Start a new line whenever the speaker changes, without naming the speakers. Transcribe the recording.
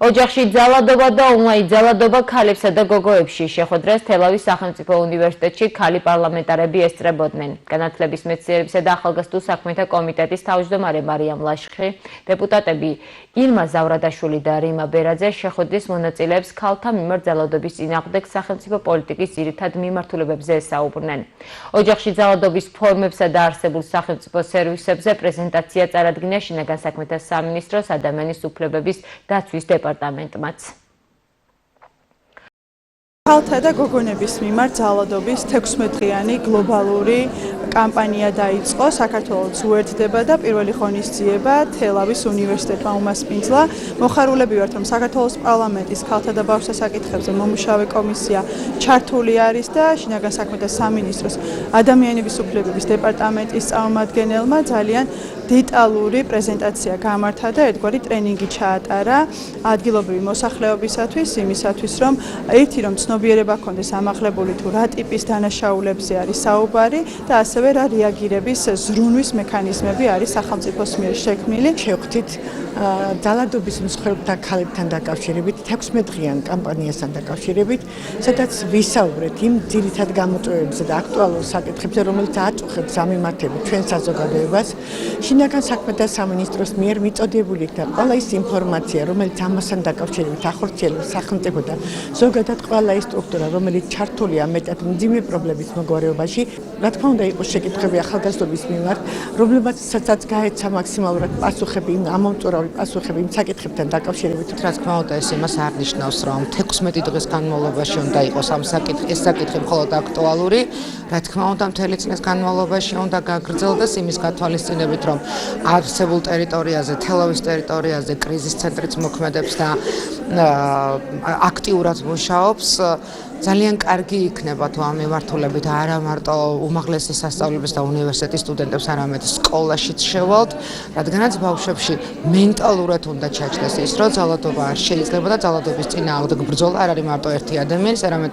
ოჯახში ძალადობა და ონლაინ ძალადობა ქალებსა და გოგოებში შეხვედრას თელავის სახელმწიფო უნივერსიტეტში ქალი პარლამენტარები ესწრებოდნენ. განათლების მეცნიერებისა და ახალგაზრდულ საქმეთა კომიტეტის თავმჯდომარე მარიამ ლაშხი, დეპუტატები ილმა ზავრადაშვილი და რიმა ბერაძე შეხვედრის მონაწილეებს ქალთა მიმართ ძალადობის წინააღმდეგ სახელმწიფო პოლიტიკის ძირითად მიმართულებებზე ესაუბრნენ. ოჯახში ძალადობის ფორმებსა და არსებულ სახელმწიფო სერვისებზე პრეზენტაცია წარადგინა შინაგან საქმეთა სამინისტროს ადამიანის უფლებების დაცვის დეპარტამენტმაც.
ქალთა და გოგონების მიმართ ძალადობის 16-დღიანი გლობალური კამპანია დაიწყო. საქართველოს უერთდება და პირველი ღონისძიება თელავის უნივერსიტეტმა უმასპინძლა. მოხარულები ვართ, რომ საქართველოს პარლამენტის ქალთა და ბავშვთა საკითხებზე მომუშავე კომისია ჩართული არის და შინაგან საქმეთა სამინისტროს ადამიანების უფლებების დეპარტამენტის წარმომადგენელმა ძალიან დეტალური პრეზენტაცია გამართა და ერთგვარი ტრენინგი ჩაატარა ადგილობრივი მოსახლეობისათვის, იმისათვის, რომ რომ ცნობიერება ჰქონდეს ამაღლებული თუ რა ტიპის დანაშაულებზე არის საუბარი და ასევე რა რეაგირების ზრუნვის მექანიზმები არის სახელმწიფოს მიერ შექმნილი.
შევხვდით ძალადობის მსხვერპლთა ქალებთან დაკავშირებით 16-დღიან კამპანიასთან დაკავშირებით, სადაც ვისაუბრეთ იმ ძირითად გამოწვევებზე და აქტუალურ საკითხებზე, რომელიც აწუხებს ამ მიმართებით ჩვენ საზოგადოებას. შინაგან საქმეთა სამინისტროს მიერ მიწოდებული იქნა ყველა ის ინფორმაცია, რომელიც ამასთან დაკავშირებით ახორციელებს სახელმწიფო და ზოგადად ყველა ის სტრუქტურა, რომელიც ჩართულია მეტად მძიმე პრობლემის მოგვარებაში, რა თქმა უნდა, იყო შეკითხვები ახალგაზრდობის მიმართ, რომლებსაც გაეცა მაქსიმალურად პასუხები, ამომწურავი პასუხები იმ საკითხებთან დაკავშირებით.
რა თქმა უნდა, ეს იმას არ ნიშნავს, რომ 16 დღის განმავლობაში უნდა იყოს ეს საკითხი მხოლოდ აქტუალური. რა თქმა უნდა, მთელი წლის განმავლობაში უნდა გაგრძელდეს იმის გათვალისწინებით, რომ არსებულ ტერიტორიაზე, თელავის ტერიტორიაზე კრიზის ცენტრიც მოქმედებს და აქტიურად მუშაობს. ძალიან კარგი იქნება თუ ამ მიმართულებით არა მარტო უმაღლესი სასწავლებლის და უნივერსიტეტის სტუდენტებს, არამედ სკოლაშიც შევალთ, რადგანაც ბავშვებში მენტალურად უნდა ჩაჯდეს ის, რომ ძალადობა არ შეიძლება და ძალადობის წინააღმდეგ ბრძოლა არ არის მარტო ერთი ადამიანის, არამედ